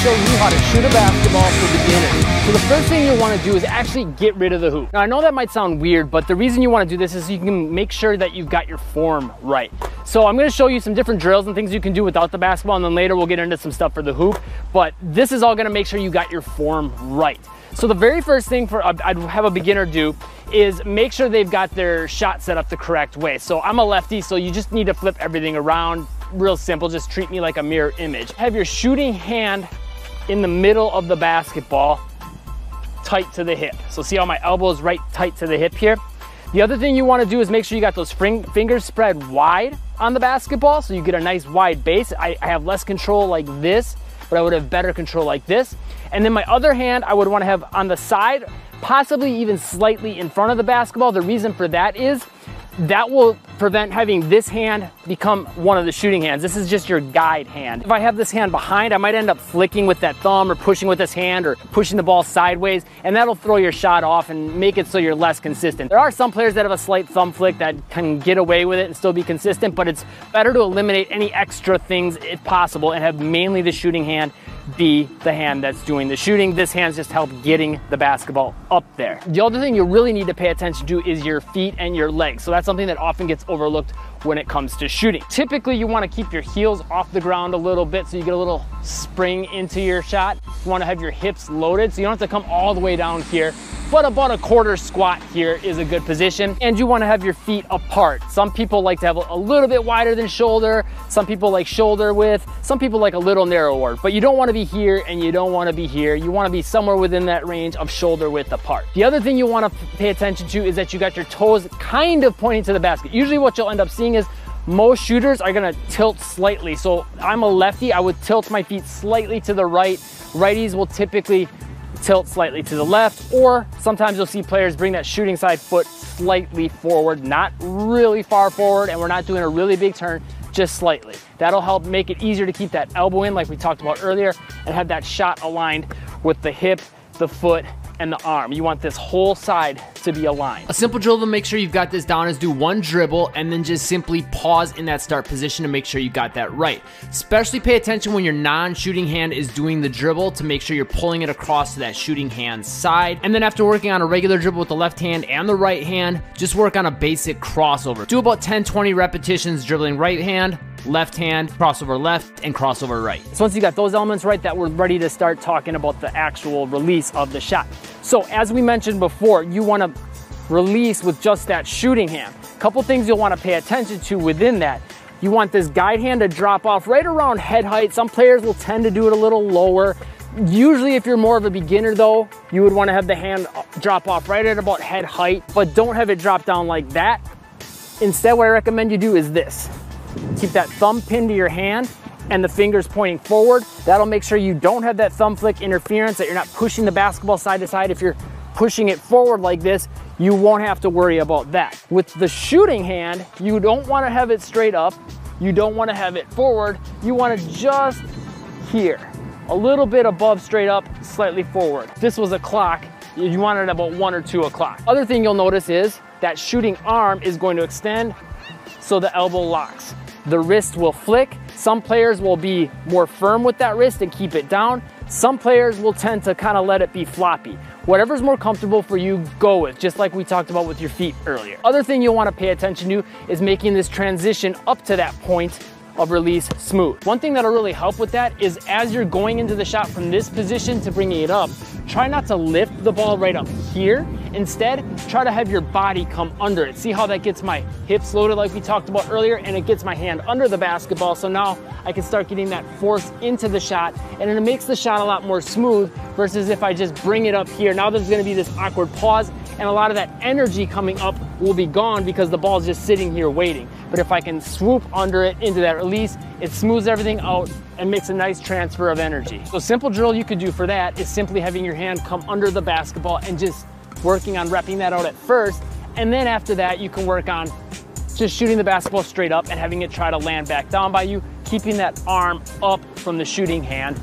show you how to shoot a basketball for beginners. So the first thing you want to do is actually get rid of the hoop. Now I know that might sound weird, but the reason you want to do this is so you can make sure that you've got your form right. So I'm going to show you some different drills and things you can do without the basketball, and then later we'll get into some stuff for the hoop. But this is all going to make sure you got your form right. So the very first thing I'd have a beginner do is make sure they've got their shot set up the correct way. So I'm a lefty, so you just need to flip everything around. Real simple, just treat me like a mirror image. Have your shooting hand in the middle of the basketball, tight to the hip. So see how my elbow is right tight to the hip here? The other thing you want to do is make sure you got those fingers spread wide on the basketball so you get a nice wide base. I have less control like this, but I would have better control like this. And then my other hand I would want to have on the side, possibly even slightly in front of the basketball. The reason for that is that will prevent having this hand become one of the shooting hands. This is just your guide hand. If I have this hand behind, I might end up flicking with that thumb or pushing with this hand or pushing the ball sideways, and that'll throw your shot off and make it so you're less consistent. There are some players that have a slight thumb flick that can get away with it and still be consistent, but it's better to eliminate any extra things if possible and have mainly the shooting hand be the hand that's doing the shooting. This hand's just help getting the basketball up there. The other thing you really need to pay attention to is your feet and your legs. So that's something that often gets overlooked when it comes to shooting. Typically you want to keep your heels off the ground a little bit so you get a little spring into your shot. You want to have your hips loaded so you don't have to come all the way down here, but about a quarter squat here is a good position. And you want to have your feet apart. Some people like to have a little bit wider than shoulder. Some people like shoulder width. Some people like a little narrower, but you don't want to be here and you don't want to be here. You want to be somewhere within that range of shoulder width apart. The other thing you want to pay attention to is that you got your toes kind of pointing to the basket. Usually what you'll end up seeing is most shooters are going to tilt slightly. So I'm a lefty, I would tilt my feet slightly to the right. Righties will typically tilt slightly to the left, or sometimes you'll see players bring that shooting side foot slightly forward, not really far forward, and we're not doing a really big turn, just slightly. That'll help make it easier to keep that elbow in like we talked about earlier and have that shot aligned with the hip, the foot, and the arm. You want this whole side to be aligned. A simple drill to make sure you've got this down is do one dribble and then just simply pause in that start position to make sure you got that right. Especially pay attention when your non-shooting hand is doing the dribble to make sure you're pulling it across to that shooting hand side. And then after working on a regular dribble with the left hand and the right hand, just work on a basic crossover. Do about 10-20 repetitions dribbling right hand, left hand, crossover left, and crossover right. So once you got those elements right, that we're ready to start talking about the actual release of the shot. So as we mentioned before, you want to release with just that shooting hand. A couple things you'll want to pay attention to within that. You want this guide hand to drop off right around head height. Some players will tend to do it a little lower. Usually if you're more of a beginner though, you would want to have the hand drop off right at about head height, but don't have it drop down like that. Instead, what I recommend you do is this. Keep that thumb pinned to your hand and the fingers pointing forward. That'll make sure you don't have that thumb flick interference, that you're not pushing the basketball side to side. If you're pushing it forward like this, you won't have to worry about that. With the shooting hand, you don't want to have it straight up. You don't want to have it forward. You want it just here, a little bit above straight up, slightly forward. If this was a clock, you want it about 1 or 2 o'clock. Other thing you'll notice is that shooting arm is going to extend so the elbow locks. The wrist will flick. Some players will be more firm with that wrist and keep it down. Some players will tend to kind of let it be floppy. Whatever's more comfortable for you, go with, just like we talked about with your feet earlier. Other thing you'll want to pay attention to is making this transition up to that point of release smooth. One thing that'll really help with that is as you're going into the shot from this position to bringing it up, try not to lift the ball right up here. Instead, try to have your body come under it. See how that gets my hips loaded like we talked about earlier, and it gets my hand under the basketball, so now I can start getting that force into the shot, and it makes the shot a lot more smooth versus if I just bring it up here. Now there's gonna be this awkward pause, and a lot of that energy coming up will be gone because the ball's just sitting here waiting. But if I can swoop under it into that release, it smooths everything out and makes a nice transfer of energy. So simple drill you could do for that is simply having your hand come under the basketball and just working on repping that out at first. And then after that, you can work on just shooting the basketball straight up and having it try to land back down by you, keeping that arm up from the shooting hand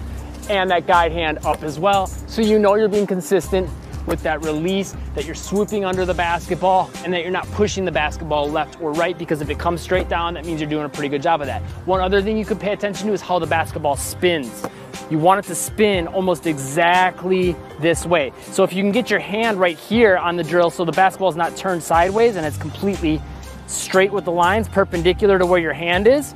and that guide hand up as well. So you know you're being consistent with that release, that you're swooping under the basketball, and that you're not pushing the basketball left or right, because if it comes straight down, that means you're doing a pretty good job of that. One other thing you could pay attention to is how the basketball spins. you want it to spin almost exactly this way. So if you can get your hand right here on the drill so the basketball is not turned sideways and it's completely straight with the lines perpendicular to where your hand is,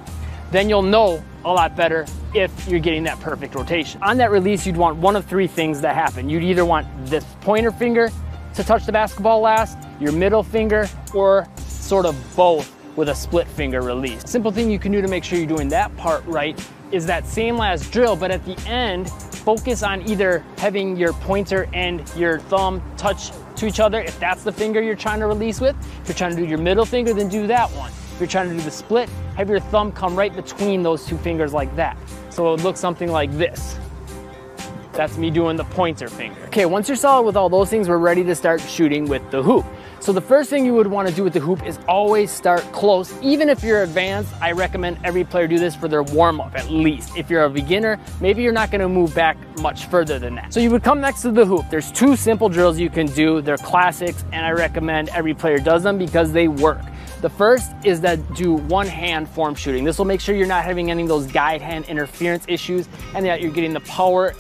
then you'll know a lot better if you're getting that perfect rotation. On that release, you'd want one of three things to happen. You'd either want this pointer finger to touch the basketball last, your middle finger, or sort of both with a split finger release. Simple thing you can do to make sure you're doing that part right is that same last drill, but at the end, focus on either having your pointer and your thumb touch to each other if that's the finger you're trying to release with. If you're trying to do your middle finger, then do that one. If you're trying to do the split, have your thumb come right between those two fingers like that. So it would look something like this. That's me doing the pointer finger. Okay, once you're solid with all those things, we're ready to start shooting with the hoop. So the first thing you would want to do with the hoop is always start close. Even if you're advanced, I recommend every player do this for their warm-up at least. If you're a beginner, maybe you're not going to move back much further than that. So you would come next to the hoop. There's two simple drills you can do. They're classics, and I recommend every player does them because they work. The first is that do one hand form shooting. This will make sure you're not having any of those guide hand interference issues and that you're getting the power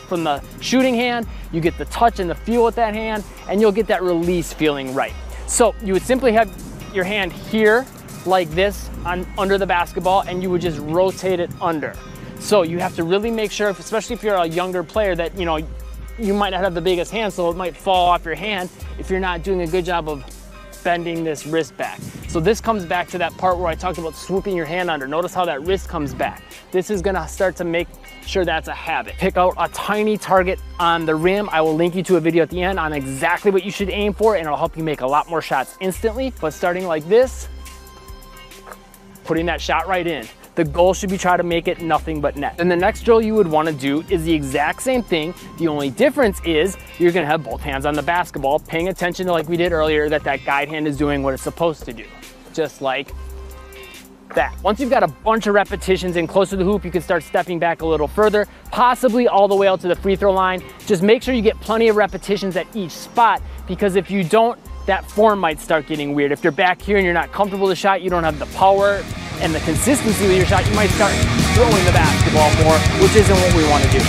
from the shooting hand, you get the touch and the feel with that hand, and you'll get that release feeling right. So you would simply have your hand here like this under the basketball, and you would just rotate it under. So you have to really make sure, especially if you're a younger player, that you might not have the biggest hand, so it might fall off your hand if you're not doing a good job of bending this wrist back. So this comes back to that part where I talked about swooping your hand under. Notice how that wrist comes back. This is gonna start to make sure that's a habit. Pick out a tiny target on the rim. I will link you to a video at the end on exactly what you should aim for, and it'll help you make a lot more shots instantly. But starting like this, putting that shot right in. The goal should be try to make it nothing but net. And the next drill you would want to do is the exact same thing. The only difference is you're going to have both hands on the basketball, paying attention to, like we did earlier, that guide hand is doing what it's supposed to do. Just like that. Once you've got a bunch of repetitions in close to the hoop, you can start stepping back a little further, possibly all the way out to the free throw line. Just make sure you get plenty of repetitions at each spot, because if you don't, that form might start getting weird. If you're back here and you're not comfortable with the shot, you don't have the power and the consistency with your shot, you might start throwing the basketball more, which isn't what we want to do.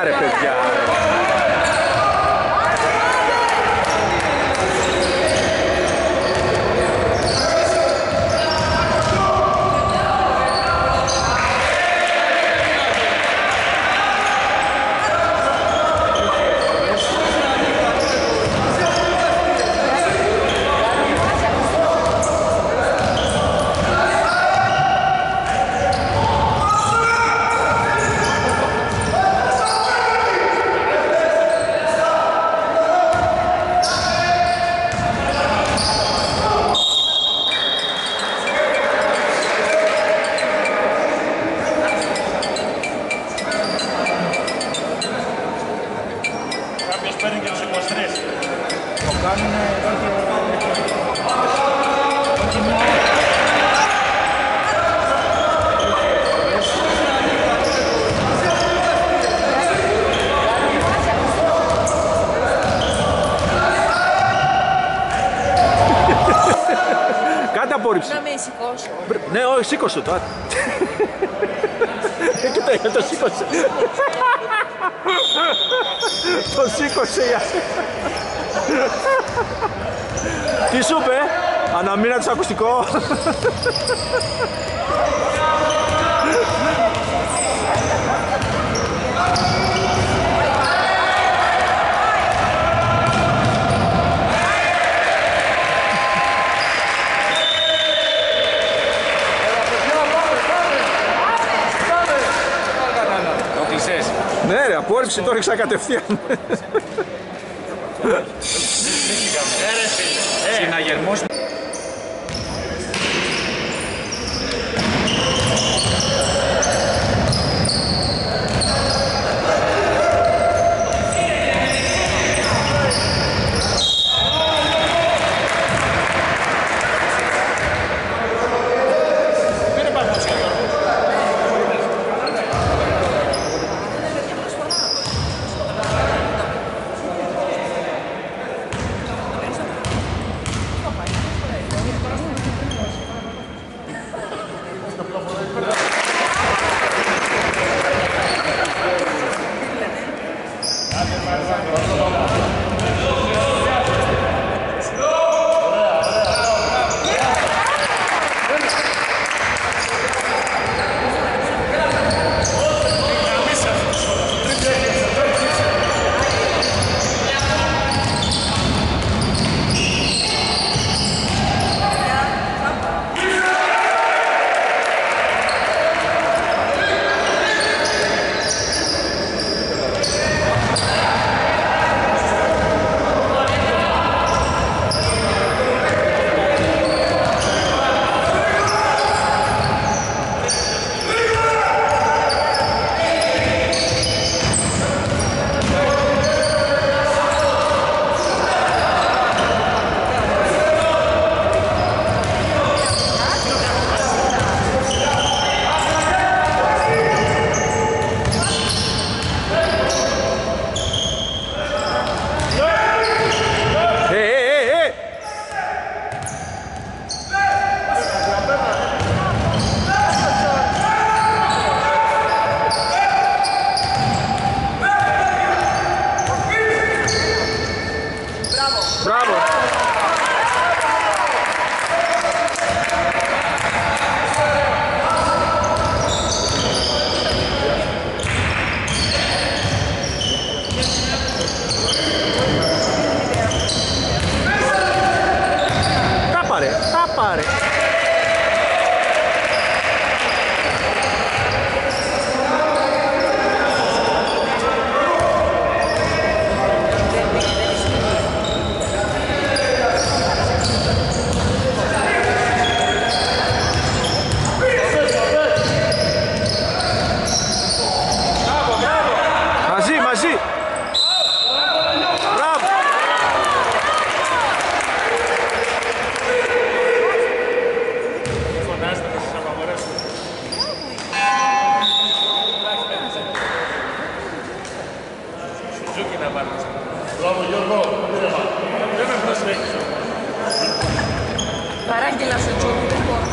ρε παιδιά. Να με σηκώσω. Ναι, όχι, σήκωσε το. Κοίτα, το σήκωσε. Το σήκωσε. Τι σου είπε, αναμείνα το ακουστικό. Ναι ρε, απόρριψη το ρίξα κατευθείαν. Συναγερμός. Παράγγελα στο τσόκι, δεν μπορώ.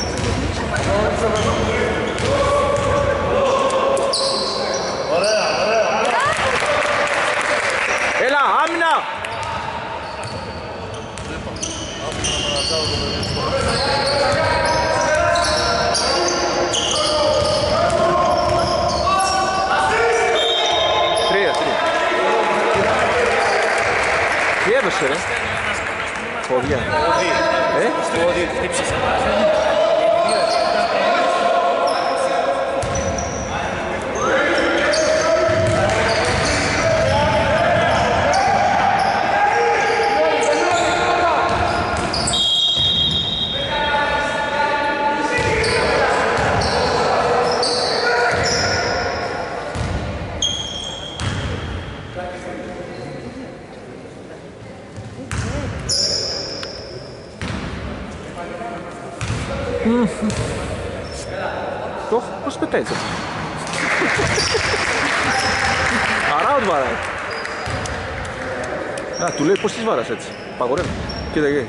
Ωραία, ωραία. έδωσε ρε. Πόδια. Πόδι χτύψες. Πώς πετάει έτσι. Αράουτ βαράει. Α, του λέει πώς τις βάρας έτσι. Παγορεύει. Κοίτα εκεί.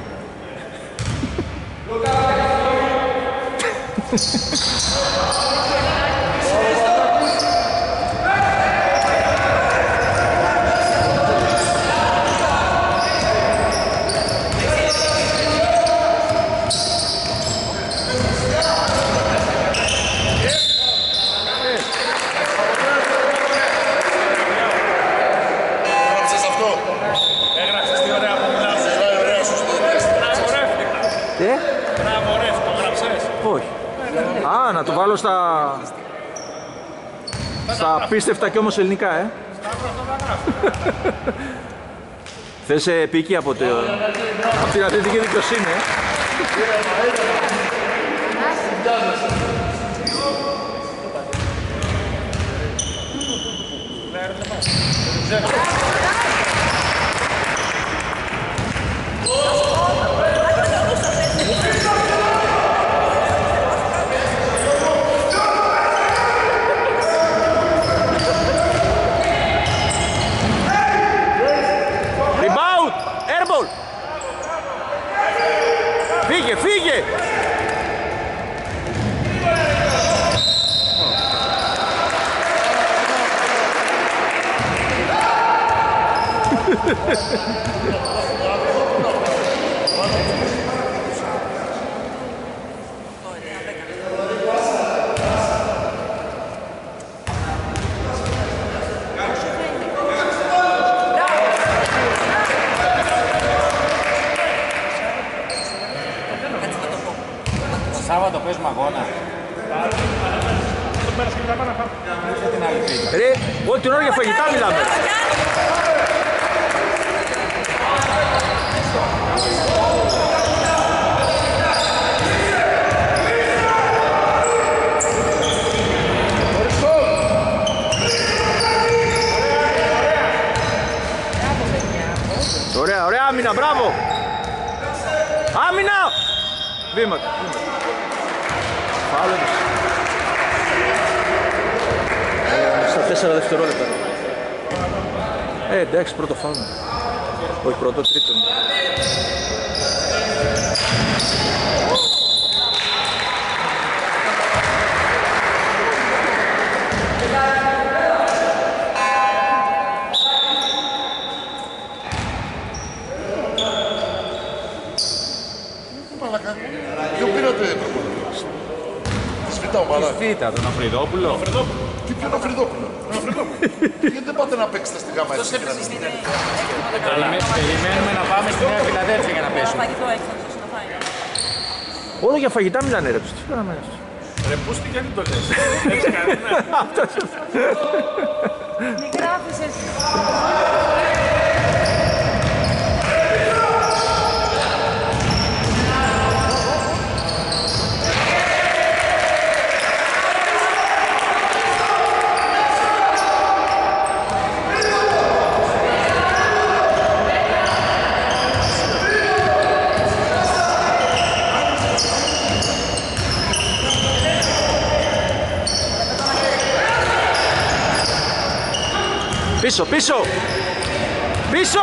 Να το βάλω στα απίστευτα και όμως ελληνικά, Θες επίκη από την αθλητική δικαιοσύνη, Φύγε! Σάββατο παίζουμε αγώνα. Ρε, όλη την ώρα για φαγητά μιλάμε. Ωραία, ωραία άμυνα, μπράβο! Άμυνα! Βήματα. Στα 4 δευτερόλεπτα. Εντάξει, πρώτο φάουλ. Όχι, πρώτο, τρίτο. Ποιο πήρατε προπονητής? Τη Σφίτα ομάδα. Τη Σφίτα, τον Αφριδόπουλο. Τι ποιον Αφριδόπουλο? Γιατί δεν πάτε να παίξετε στη γάμα έτσι? Περιμένουμε να πάμε στη Νέα Φιλαδέλφια για να πέσουμε. Όλο για φαγητά μιλάνε ρε τους. Τι κάναμε έτσι. Ρε πούς τι γιατί το λες. Έχεις κανένα. Μη γράφεις εσύ. Πίσω, πίσω! Πίσω!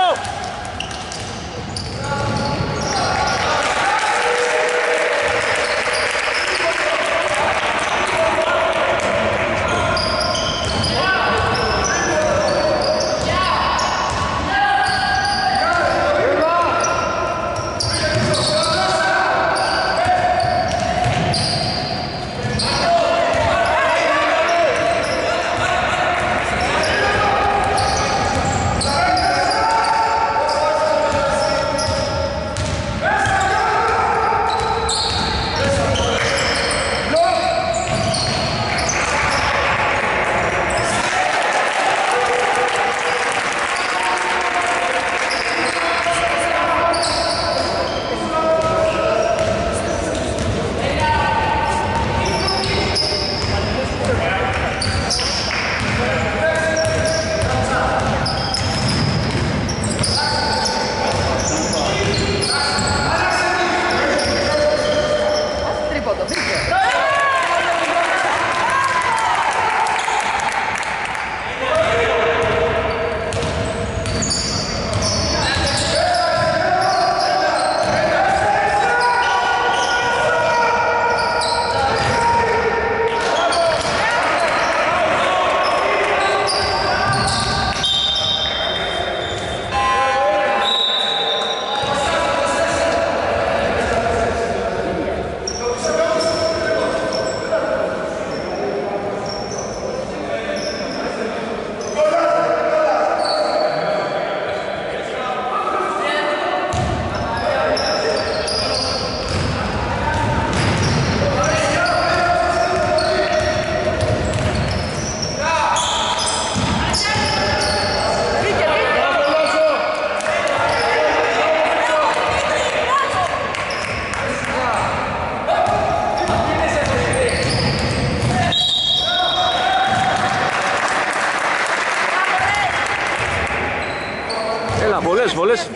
Έλα, βολές, βολές.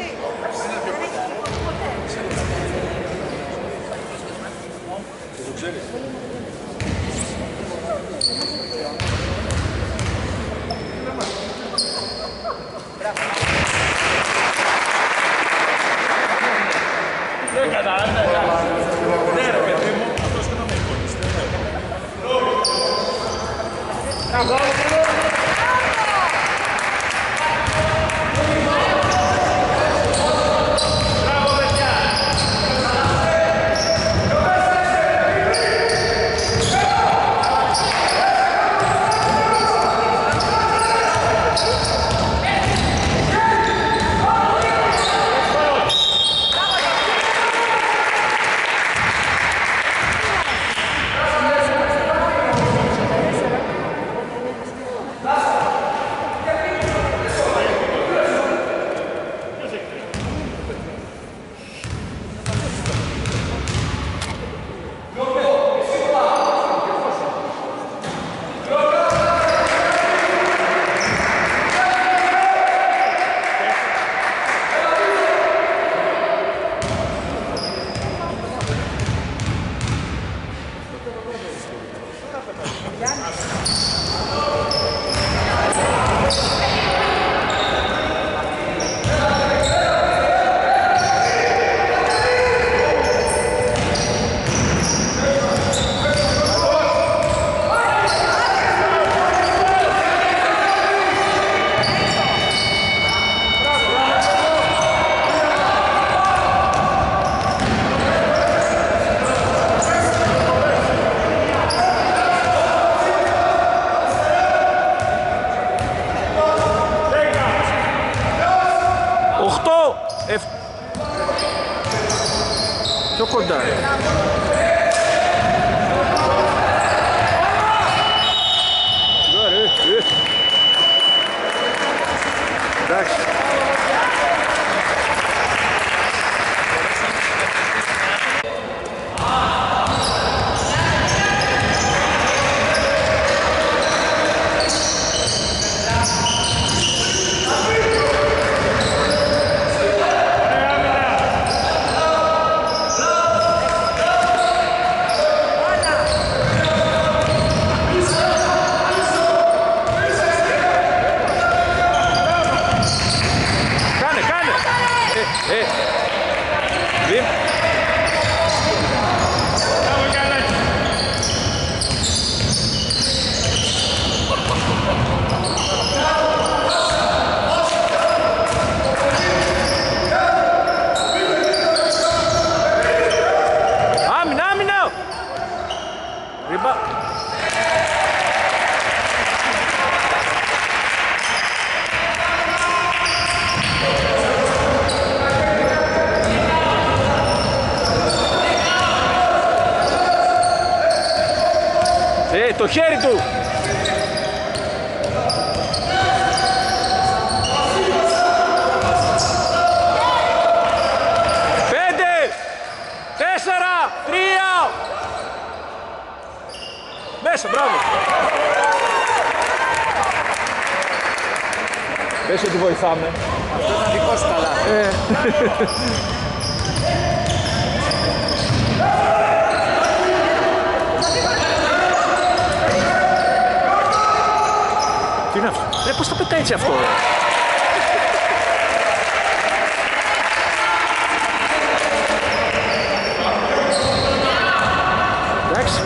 Δεν καταλαβαίνω. Ναι ρε παιδί μου, αυτός δεν με εικόνιστε. Πιο κοντά. Εντάξει. Το χέρι του. 5, 4, 3. Μέσα, μπράβο. Πες ότι βοηθάμε. Αυτό ήταν δικό σου καλά. Τι είναι αυτό? Πώς θα πετάει έτσι αυτό? Εντάξει.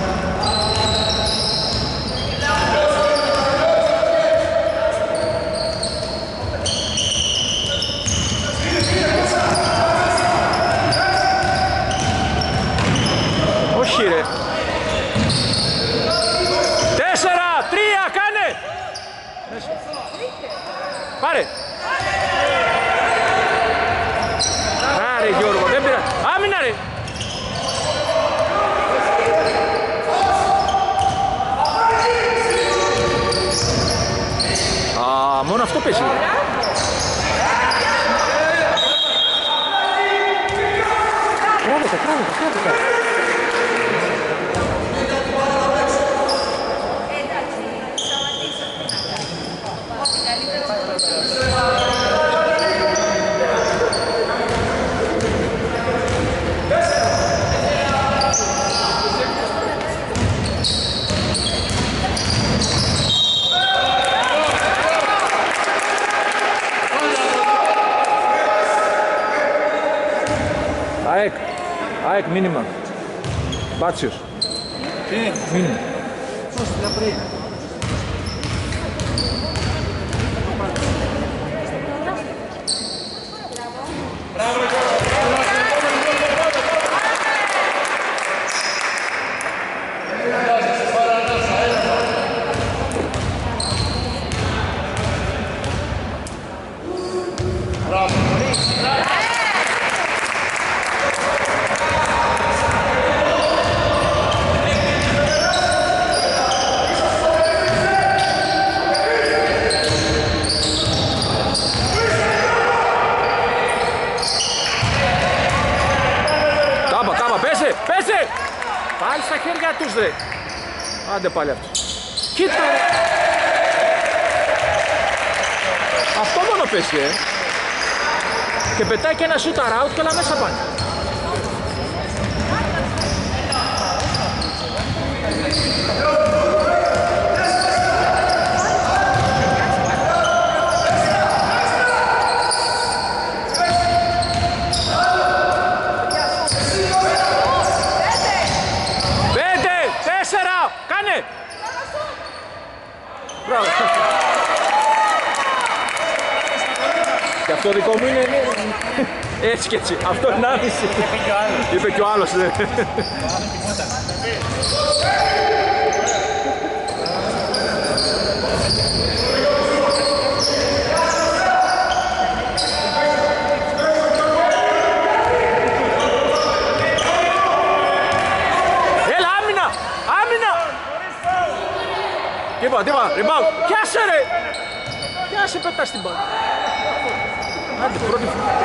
Όχι ρε. 4, 3, κάνε! Πάρε! Άρε Γιώργο, δεν πειράζει. Άμυνα ρε! Α, μόνο αυτό πέσει. Κράβεται. ΑΕΚ μήνυμα. Μπάτσιος. Μήνυμα. Πάλι στα χέρια τους ρε. Άντε πάλι αυτό. Κοίτα. Αυτό μόνο πέσει Και πετάει και ένα shooter out και όλα μέσα πάνε. Και αυτό δικό μου είναι έτσι και έτσι. Αυτό είναι άμεση. Είπε και ο άλλος. Έλα, άμυνα! Άμυνα! Τίποτα, rebound. Πιάσε ρε! Πιάσε, πετάς την μπάλα. Άντε, πρώτη φορά.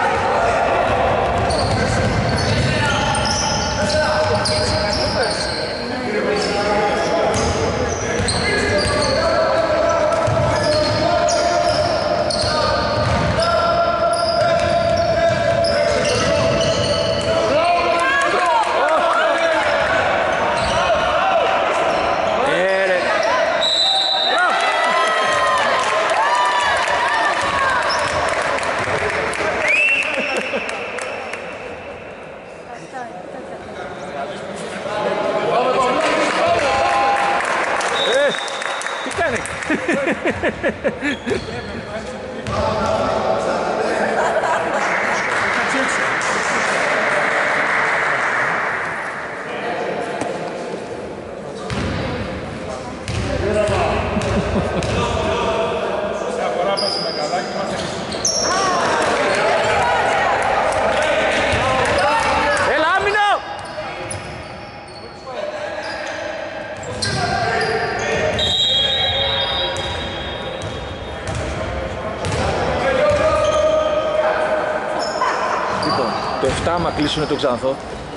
Άμα κλείσουνε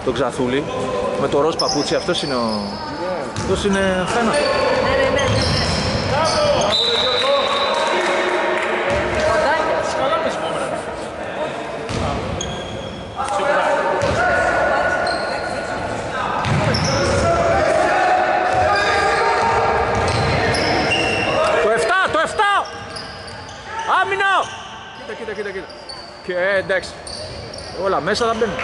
τον Ξανθούλη με το ροζ παπούτσι, αυτός είναι ο... αυτός είναι φένα. Το 7! Άμυνα! Κοίτα. Και εντάξει. Όλα μέσα θα μπαίνουν.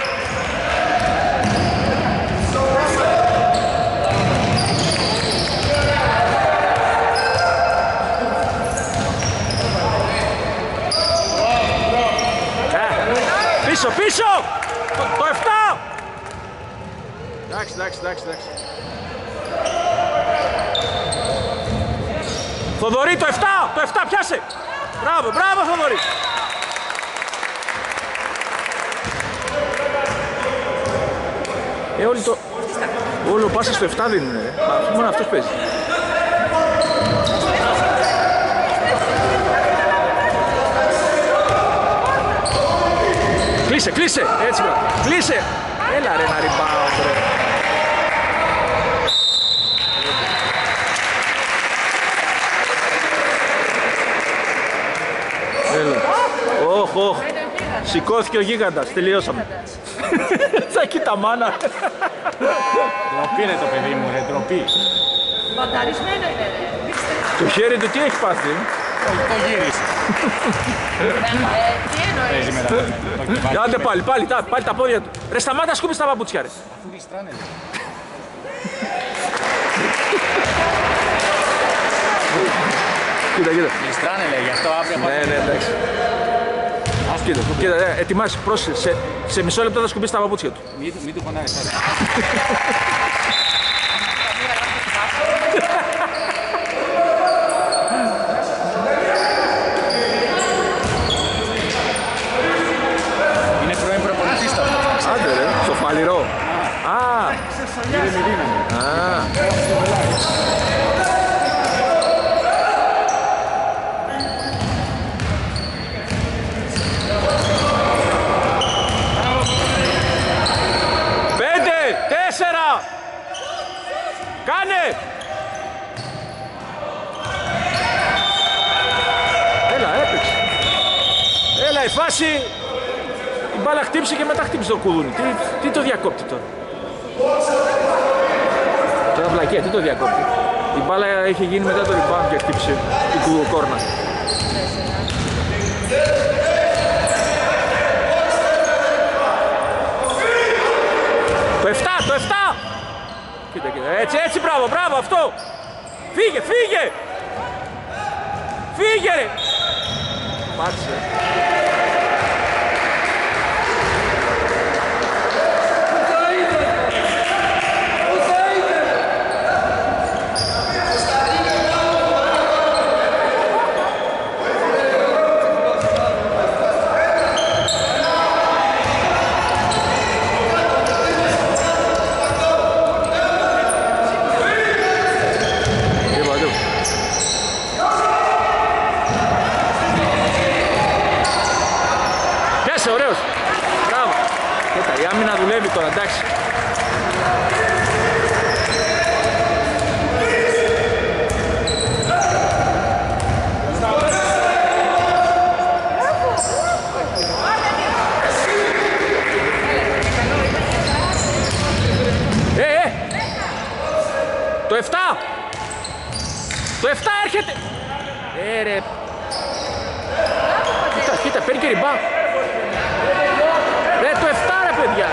Πίσω! Το 7! Εντάξει. Θοδωρή, το 7! Το 7 πιάσε! Μπράβο Θοδωρή! Όλο πάσα στο 7 δίνουν, μόνο αυτός παίζει. Κλείσε, έτσι μπράβο, κλείσε! Έλα ρε να rebound ρε. Έλα, όχ, σηκώθηκε ο γίγαντας, τελειώσαμε. Τσακί τα μάνα. Ντροπή είναι το παιδί μου, ρε, ντροπή. Μπαταρισμένο είναι, ρε. Το χέρι του τι έχει πάθει? Το γύρισε. Τι εννοείς? Άντε πάλι τα πόδια του. Ρε σταμάτα σκούπεις τα παπούτσια ρε. Αφού γλιστράνε. Κοίτα. Γλιστράνε λέει, γι' αυτό αύριο Ναι, εντάξει. Κοίτα, ετοιμάσαι, πρόσεχε. Σε μισό λεπτό θα σκουπίσει τα παπούτσια του. Μην του πονάει. Είναι πρώην προπονητής το αυτό. Άντε ρε, στο φαλιρό. Κάνε! Έλα, έπαιξε. Έλα, η φάση. Η μπάλα χτύπησε και μετά χτύπησε το κουδούνι. Τι το διακόπτει τώρα. Τώρα βλακία, τι το διακόπτει. Η μπάλα είχε γίνει μετά το rebound και χτύπησε την κουδοκόρνα. Το 7! Κοίτα, έτσι, μπράβο, αυτό! Φύγε ρε! Πάτησε. Ωραίος. Μπράβο. Κοίτα, η άμυνα δουλεύει τώρα, εντάξει. Το 7! Το 7 έρχεται! Ρε. Κοίτα, παίρνει και ριμπά. Ρε το 7 ρε παιδιά.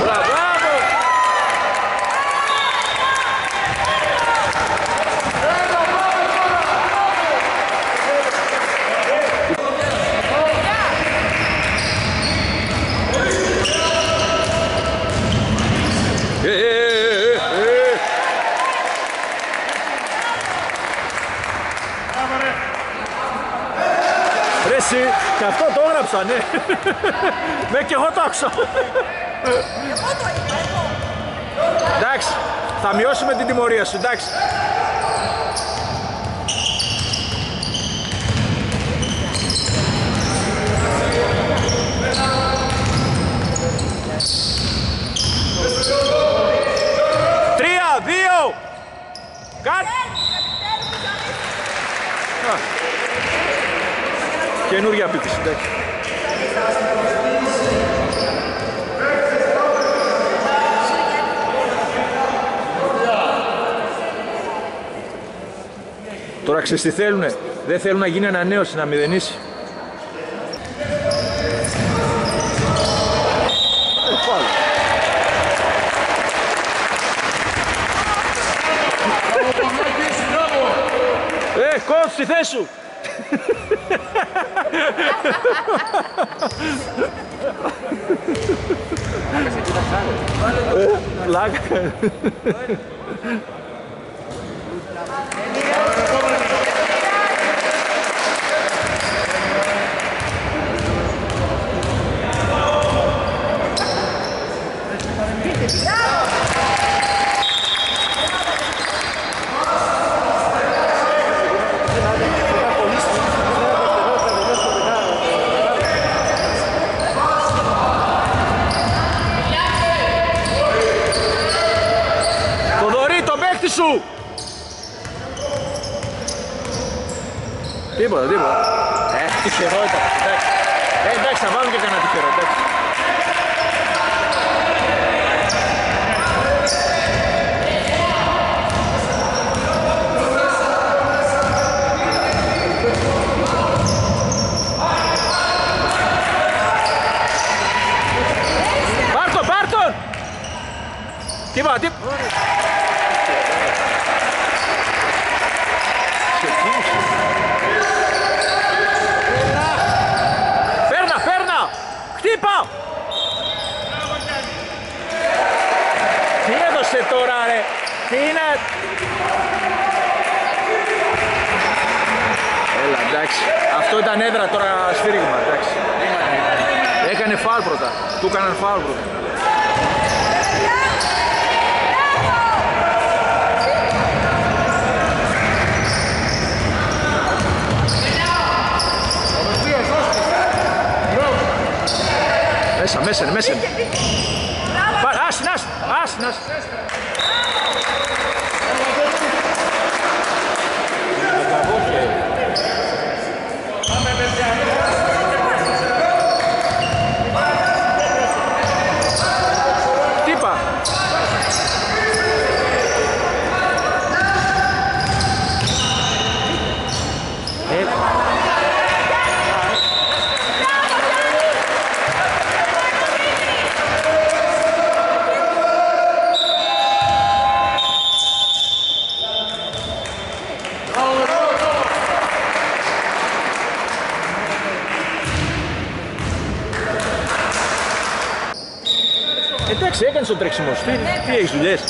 Μπράβο. Και αυτό το έγραψα, ναι. Ναι, και εγώ το άκουσα. Εντάξει, θα μειώσουμε την τιμωρία σου, εντάξει. Τρία, δύο. Κάτ. Καινούργια απίτηση, εντάξει. Τώρα ξέρεις τι θέλουνε, δεν θέλουν να γίνει ανανέωση, να μηδενίσει. Κότς, στη θέση σου! Πλάκα. Σου! Τίποτα. Τυχερό ήταν. Εντάξει, θα βάλουν και κανένα τυχερό, εντάξει. Εντάξει, αυτό ήταν έδρα, τώρα σφύριγμα, εντάξει. Έκανε φάουλ πρώτα, του έκαναν φάουλ πρώτα. Μέσα είναι. Άσυν. Τι είπα? Εντάξει, έκανες το τρέξιμο σου, τι έχεις δουλειές?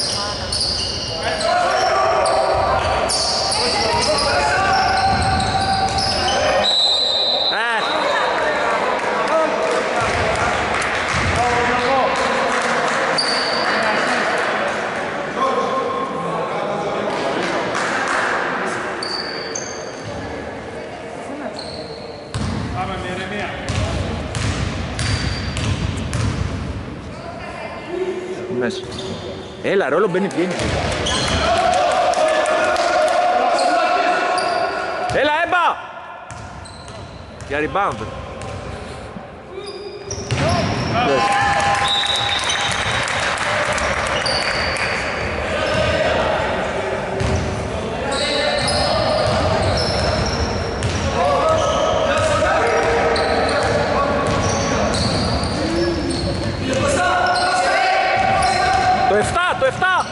Μέσα. Έλα ρε, όλο μπαίνει βγαίνει. Έλα έμπα! Για rebound. Το 7!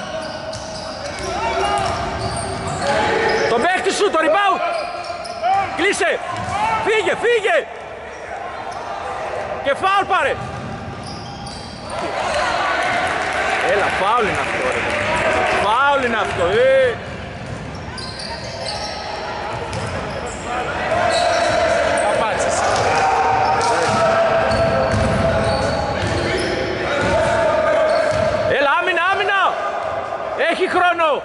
Το παίχτη σου, το rebound! Κλείσε! Φύγε! Και φάουλ πάρε! Έλα, φάουλ είναι αυτό ρε! Φάουλ είναι αυτό, Έχει χρόνο!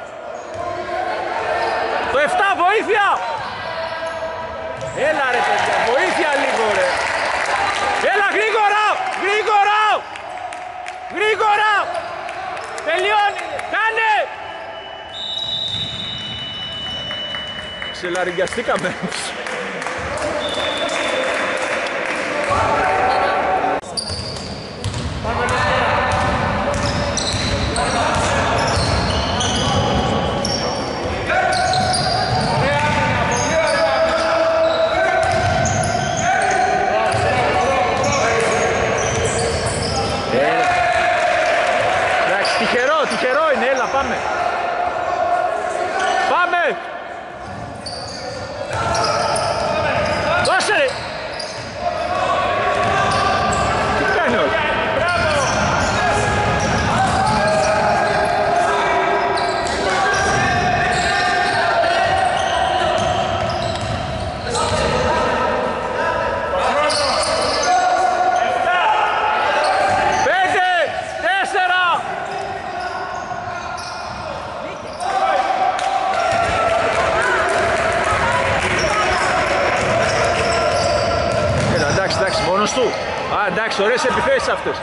Το 7, βοήθεια! Έλα ρε παιδιά, βοήθεια λίγο ρε! Έλα γρήγορα! Τελειώνει! Κάνε! Ξελαριγκιαστήκαμε. Τυχερό είναι, έλα πάμε! Δώσε ρε! Τι κάνει όλοι! Μόνος του. Α, εντάξει, ωραίες επιθέσεις αυτές.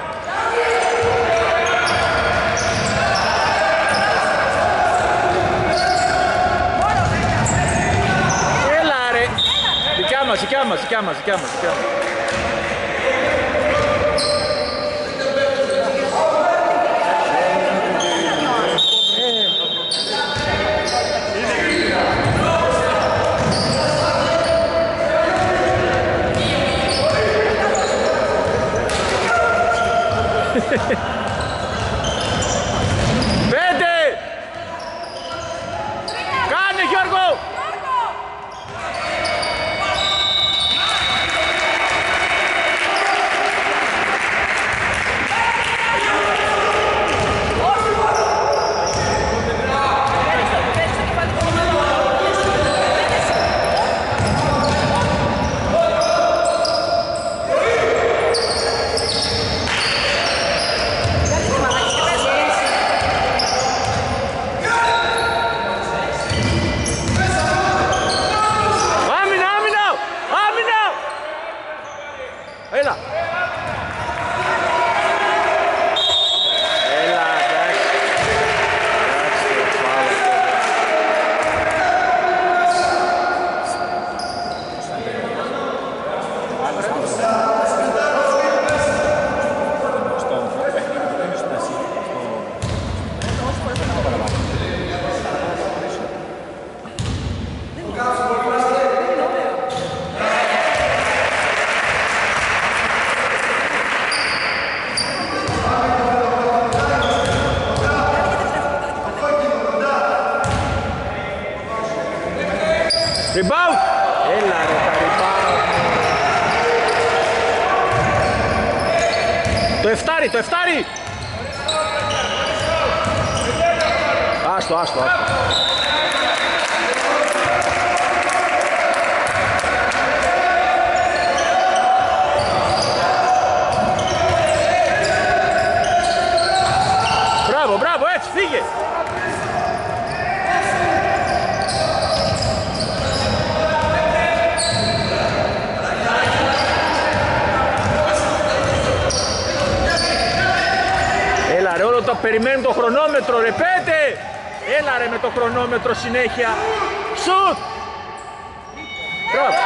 Έλα ρε. Δικιά μας. Πέντε! Κάνε Γιώργο! rebound. Έλα ρε τα rebound. Το εφτάρι, το εφτάρι. Άστο, άστο, άστο. Μπράβο, μπράβο, έτσι, φύγε. Έλα ρε, όλο το περιμένουν το χρονόμετρο, ρε, πέτε! Έλα ρε με το χρονόμετρο συνέχεια. Σουτ! Μπράβο.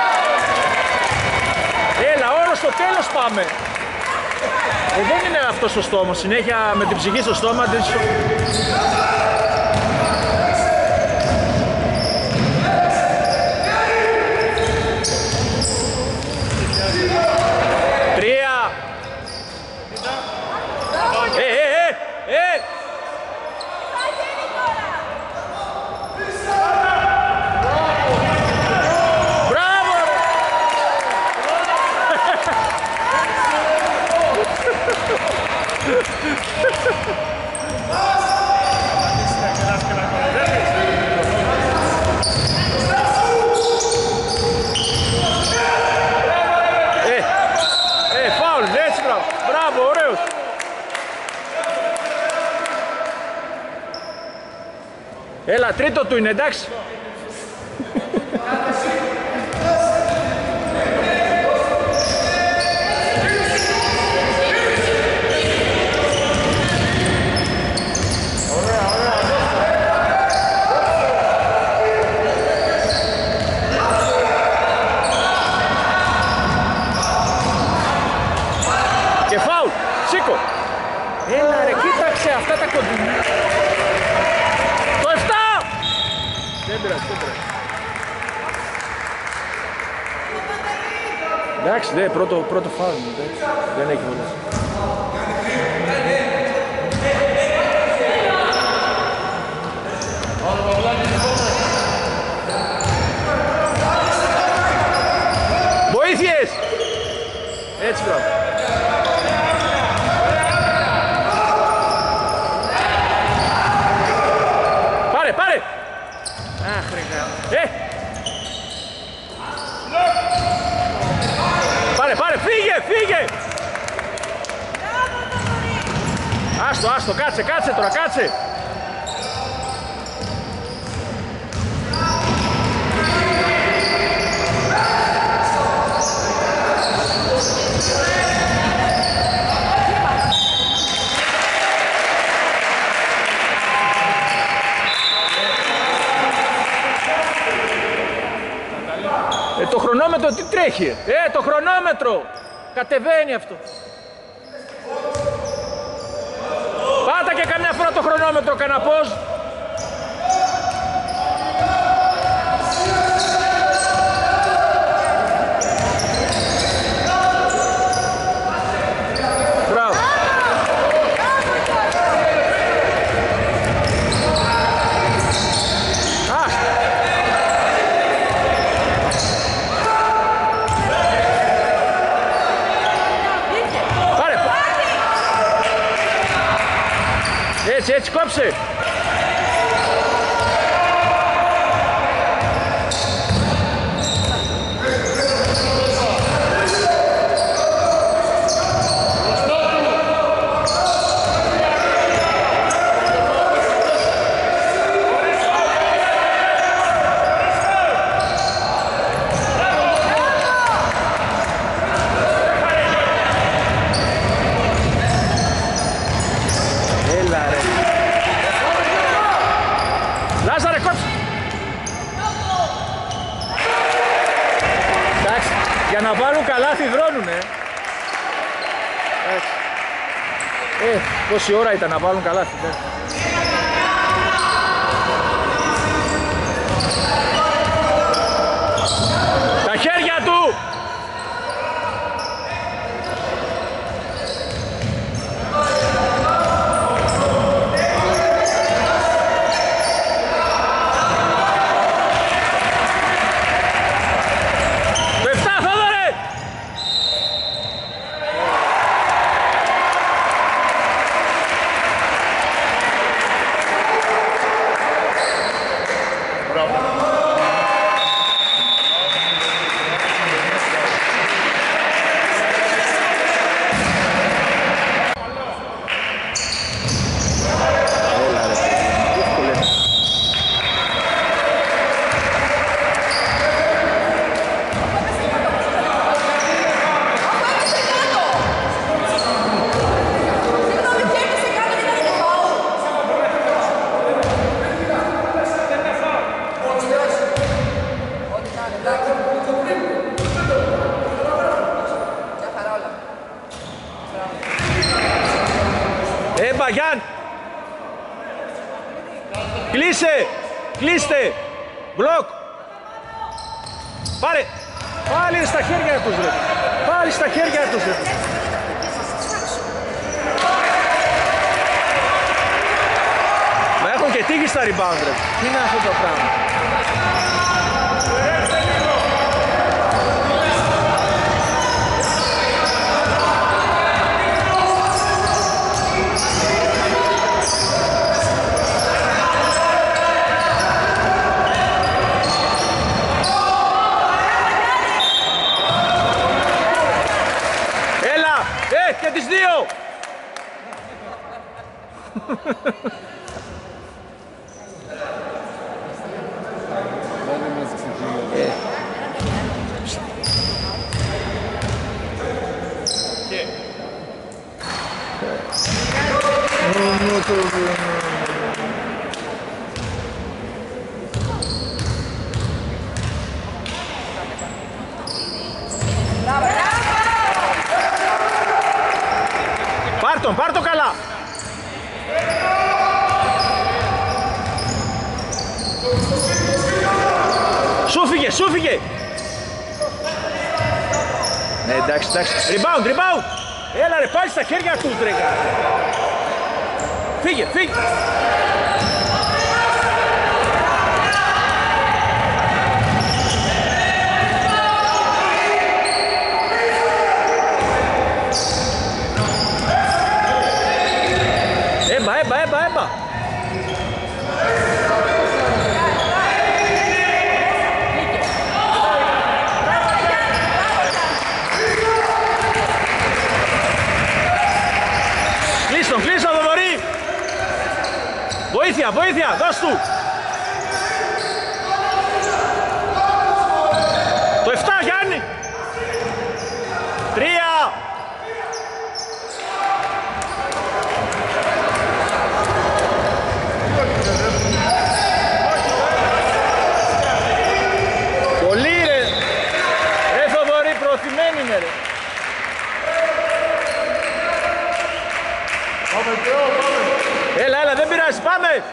Έλα, όλο στο τέλος πάμε. Δεν είναι αυτό σωστό όμως, συνέχεια με την ψυχή στο στόμα. Τρία. Μπράβο! Φάουλ, έτσι, μπράβο, μπράβο, ωραίος. Έλα, τρίτο του είναι, εντάξει. Και φάουλ, σήκω. Έλα ρε, κοίταξε αυτά τα κοντινά. Το 7! Δεν πειράζει, δεν πειράζει. Εντάξει, ναι, πρώτο φάουλ, δεν έχει πολλές. Βοήθειες! Έτσι, μπράβο. Πάρε, πάρε! Αχ, ρε γάμο. Πάρε, πάρε, φύγε, φύγε! Άστο, άστο, κάτσε, κάτσε τώρα, κάτσε! Το χρονόμετρο τι τρέχει, το χρονόμετρο, κατεβαίνει αυτό. Πάτα και καμιά φορά το χρονόμετρο, κανένα πώς. Μπράβο. Έτσι, έτσι, κόψε! Για να βάλουν καλάθι δρώνουνε. Πόση ώρα ήταν να βάλουν καλάθι. Τα χέρια του! Γιάν. Κλείσε. Κλείστε. Μπλοκ. Πάρε. Πάλι στα χέρια τους ρε. Πάλι στα χέρια τους ρε. Μα έχουν και τύχει στα rebound ρε. Τι είναι αυτό το πράγμα. Και τις δύο! Πάρ' το καλά! Σου φύγε! Ναι, εντάξει. Rebound! Έλα ρε, πάλι στα χέρια του τρέγα! Φύγε! Έμπα! Κλείστον, το μπορεί! Βοήθεια, δώσ' του! Το 7, Γιάννη! 3! Έλα, δεν πειράζει, πάμε!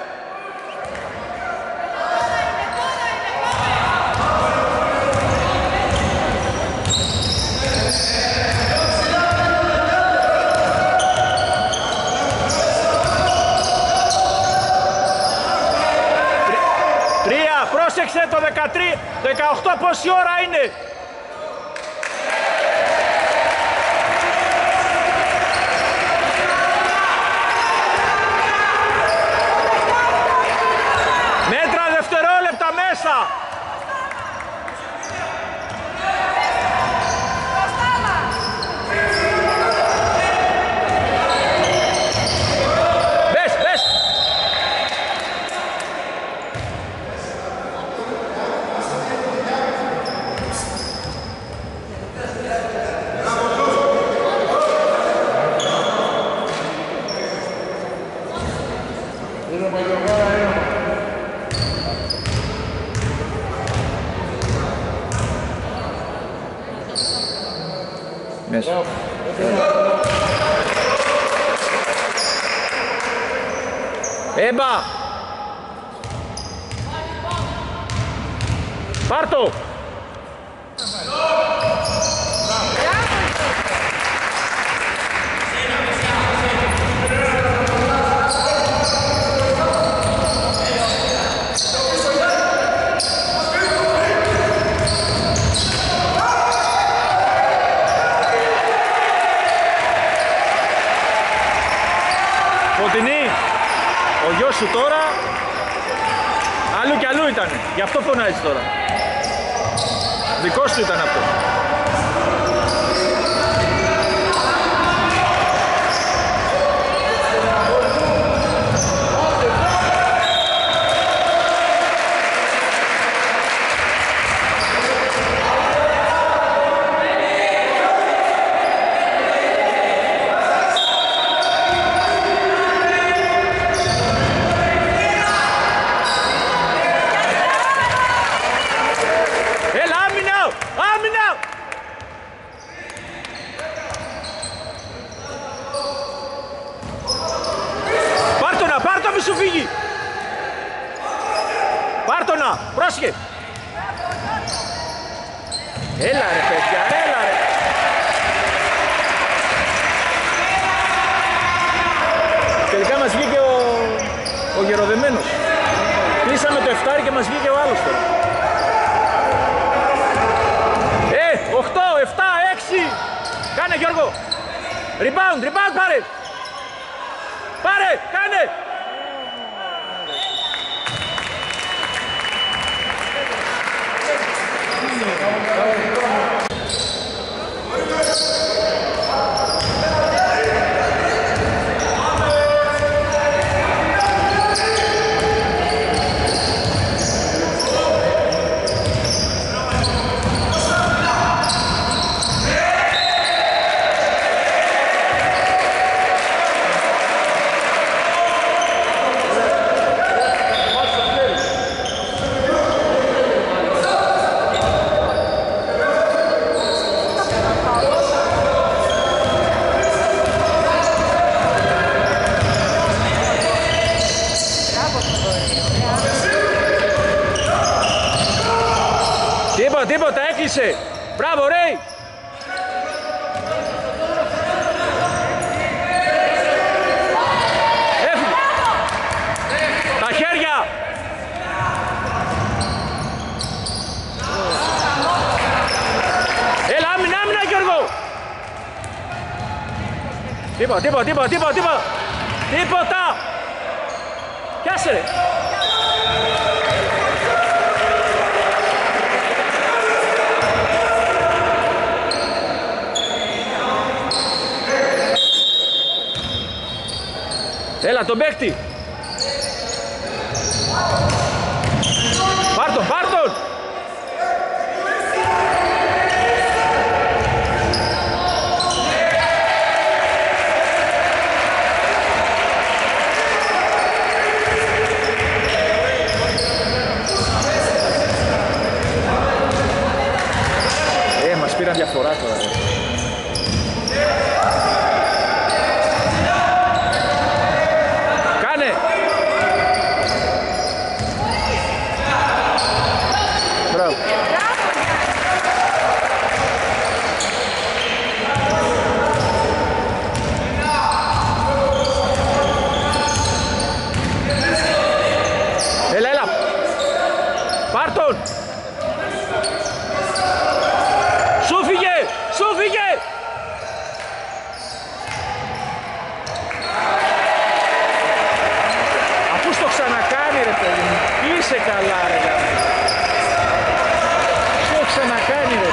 Τρία, πρόσεξε το 13, 18 πόση ώρα είναι! Μέσα. Έμπα! Πάρ' το! Ο γιος σου τώρα αλλού κι αλλού ήταν, γι' αυτό φωνάζει τώρα. Δικός του ήταν αυτό. Άμυνα! πρόσεχε. Έλα ρε παιδιά, έλα ρε. Τελικά μας βγήκε ο γεροδεμένος. Κλείσαμε το 7 και μας βγήκε ο άλλος τώρα. 8, 7, 6. Κάνε Γιώργο. Rebound, rebound πάρε. Πάρε, κάνε. Τίποτα, έκλεισε. Μπράβο, Ρέι. Έφυγε. Τα χέρια. Έλα, άμυνα, άμυνα, Γιώργο. Τίποτα. Πιάσε ρε. Έλα τον παίκτη. Πάρ' τον. Μας πήραν διαφορά τώρα. Σου φύγε! Αφού στο ξανακάνει ρε παιδί μου, είσαι καλά ρε γάμο. Στο ξανακάνει ρε.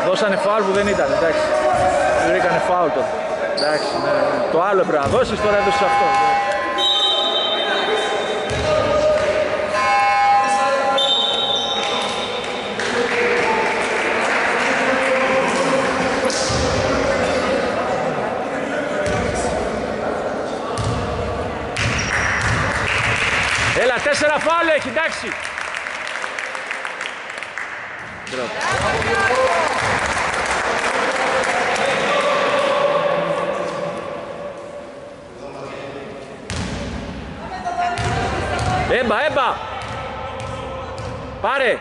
Δώσανε φάουλ που δεν ήταν, εντάξει. Βρήκανε φάουλ τώρα. Εντάξει, ναι. Το άλλο έπρεπε να δώσεις, τώρα έδωσες αυτό. Έλα, 4 φάουλ έχει, εντάξει. Έμπα! Πάρε!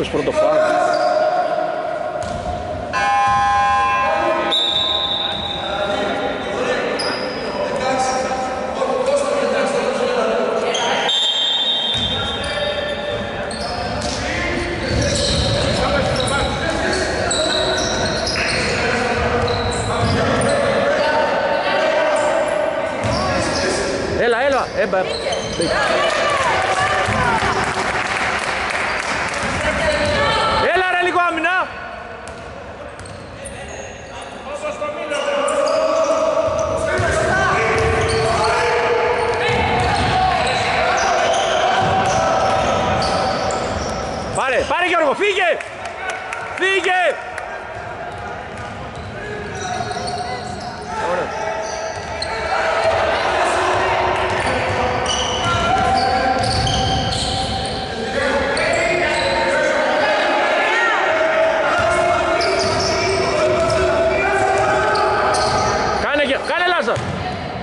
αυτός πρώτο φάουλ. Έλα ρε λίγο άμυνα. Πάρε Γιώργο, φύγε. Φύγε.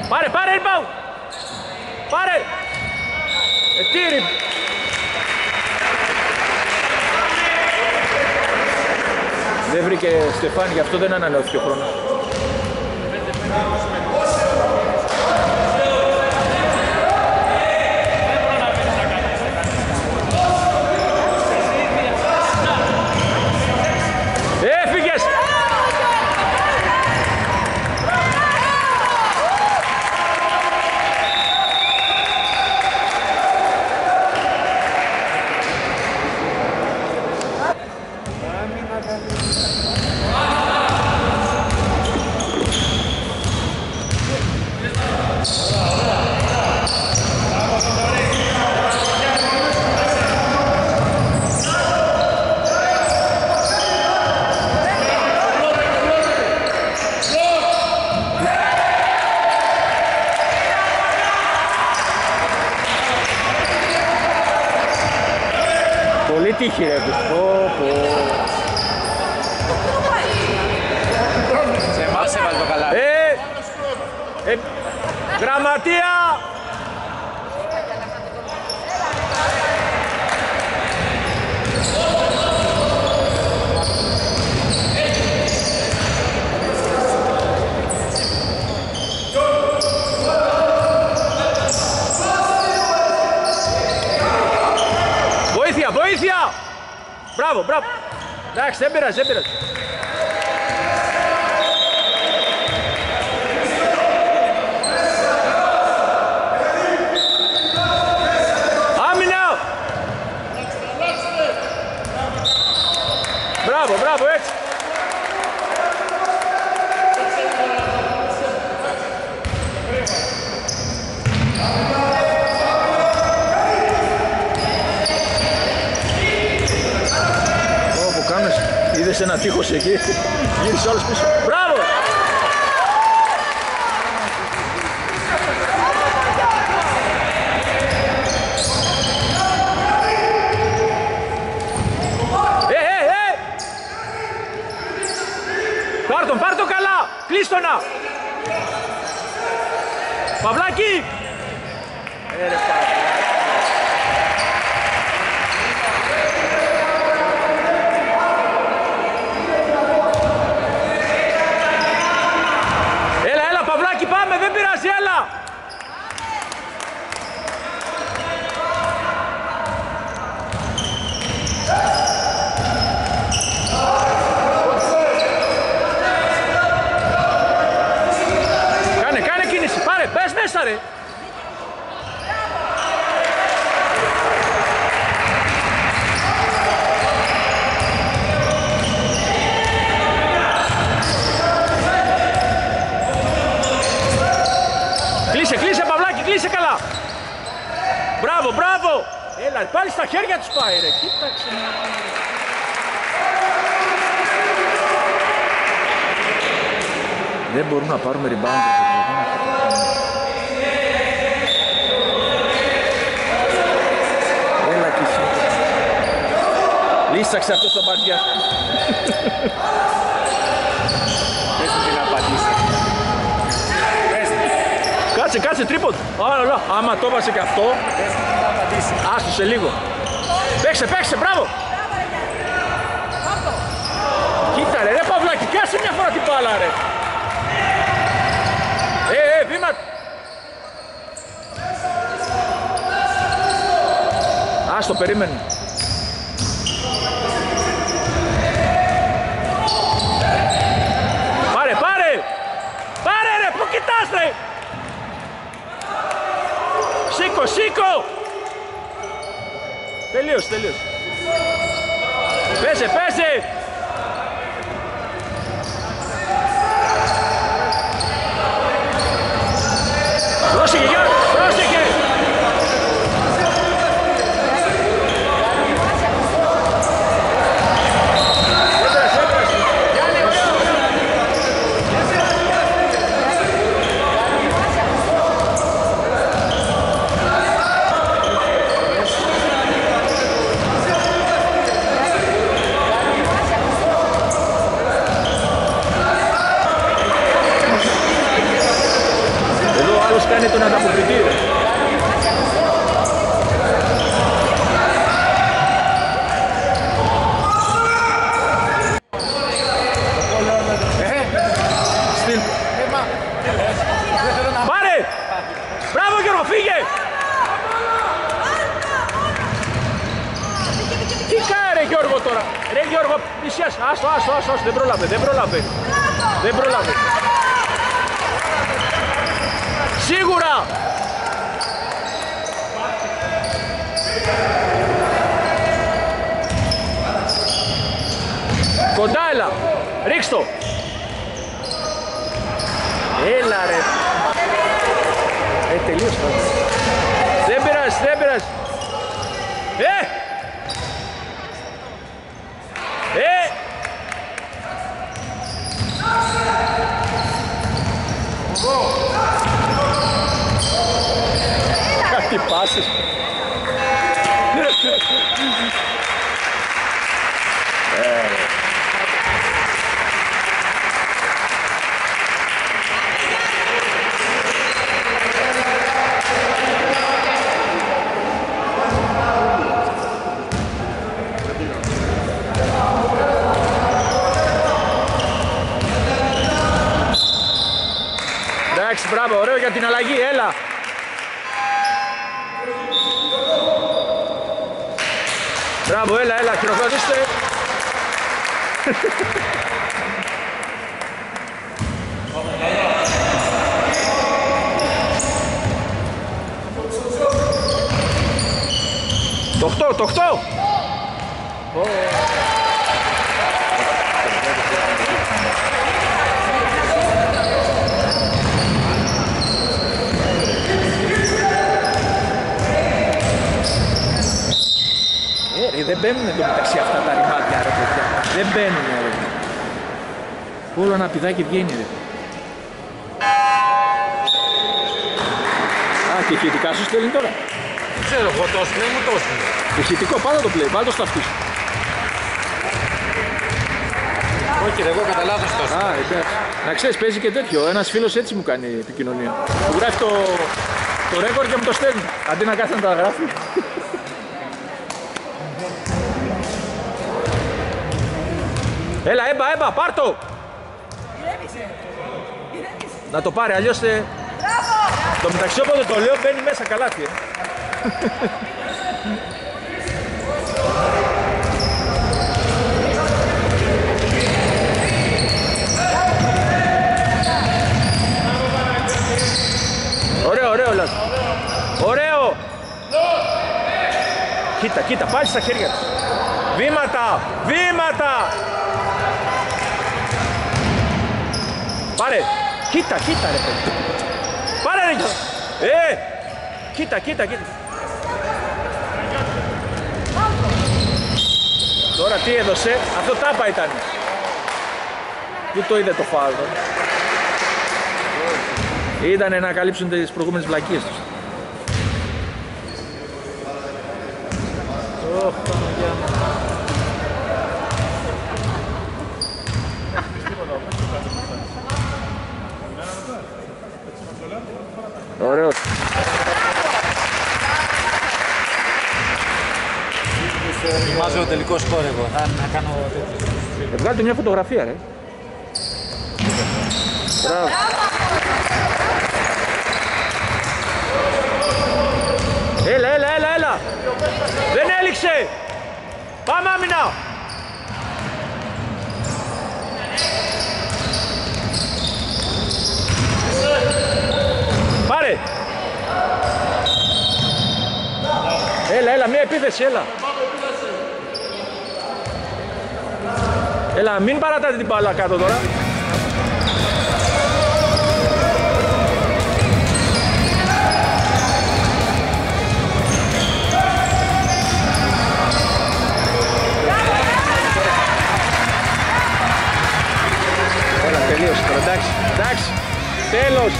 Πάρε, rebound! Πάρε! Ετήρι! Δεν βρήκε Στεφάνη, γι' αυτό δεν ανανεώθηκε ο χρόνος. Έφυγες! Πολύ τύχη ρε τους. Σε εμάς έβαλε το καλά. Γραμματεία! Βοήθεια! Μπράβο! Εντάξει, δεν πειράζει. Άμυνα! Μπράβο, έτσι! Είδες ένα τείχος εκεί, γύρισε όλος πίσω. Μπράβο! Πάρ' τον καλά! Κλείστονα! Παυλάκη! Έλα Παυλάκη, πάμε, δεν πειράζει, έλα! Κάνε κίνηση, πάρε, πες μέσα ρε! Κλείσε Παυλάκη, κλείσε καλά! Μπράβο! Έλα, πάλι στα χέρια τους πάει ρε, κοίταξε να... Δεν μπορούμε να πάρουμε rebound. Έλα και εσύ. Λύσαξε αυτό στο μπατιά. Πες μου τι να πατήσει. Κάτσε τρίποντ. Άμα το έβασε και αυτό. Πες μου τι να πατήσει. Άστο σε λίγο. Παίξε, μπράβο. μπάλα ρε. Βήμα. Άστο, περίμενε. Πάρε, πάρε. Πάρε ρε, πού κοιτάς ρε. Σήκω, σήκω. Τελείωσε, τελείωσε. Πέσε, πέσε. Πρόσεχε, Γιώργο, πρόσεχε. Κάνει τον ανταποκριτή ρε. Πάρε! Μπράβο Γιώργο, φύγε! Τι κάνει ρε Γιώργο τώρα? Ρε Γιώργο, πλησιάς, άστο, δεν πρόλαβε. Δεν πρόλαβε. Σίγουρα! Κοντά έλα! Ρίξ' το! Έλα ρε! Τελείωσε τώρα. Δεν πειράζει! Κάτι πάσες. Εντάξει, μπράβο, ωραίο για την αλλαγή, έλα. Μπράβο, έλα, χειροκροτήστε. Το 8. Δεν μπαίνουν εντωμεταξύ αυτά τα ρημάτια ρε παιδιά. Δεν μπαίνουν ρε. Όλο ένα πηδάκι βγαίνει ρε. Και ηχητικά σου στέλνει τώρα. Δεν ξέρω, εγώ το στέλνει μου το στέλνει. Ηχητικό, πάντα το play, πάντα το σταυτί σου. Όχι ρε, εγώ κατά λάθος το στέλνει. Να ξέρεις, παίζει και τέτοιο. Ένας φίλος έτσι μου κάνει επικοινωνία. Μου γράφει το ρέκορ και μου το στέλνει. Αντί να κάθεται να τα γράφει. Έλα, έμπα, πάρ' το! Να το πάρει, αλλιώς... Το μεταξύ όποτε το λέω μπαίνει μέσα καλάθι. Ωραίο, Λάζο. Ωραίο! Κοίτα, πάλι στα χέρια του. Βήματα! Πάρε! Κοίτα ρε παιδί. Πάρε ρε! Κοίτα. Τώρα τι έδωσε, αυτό τάπα ήταν. Πού το είδε το φάουλ. Ήτανε να καλύψουν τις προηγούμενες βλακίες τους. Ωραίος. Ετοιμάζω τελικό σκορ εγώ, θα κάνω τέτοιο. Βγάλτε μια φωτογραφία ρε. Μπράβο. Έλα, έλα, έλα, έλα. Δεν έληξε. Πάμε άμυνα. Πάρε. Έλα, έλα, μία επίθεση, έλα. Έλα, μην παρατάτε την μπάλα κάτω τώρα. Έλα, τελείωσε τώρα, εντάξει, εντάξει, τέλος.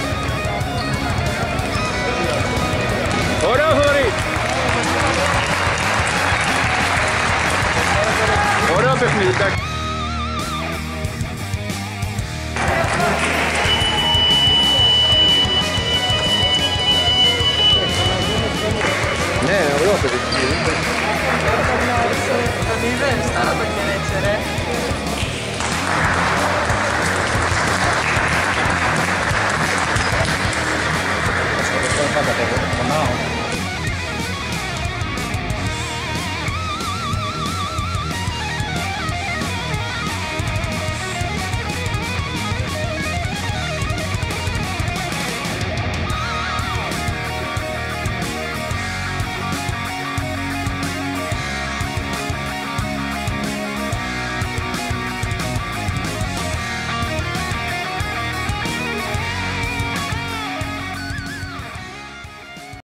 Ωραίο Θοδωρή. Ωραίο παιχνίδι, εντάξει.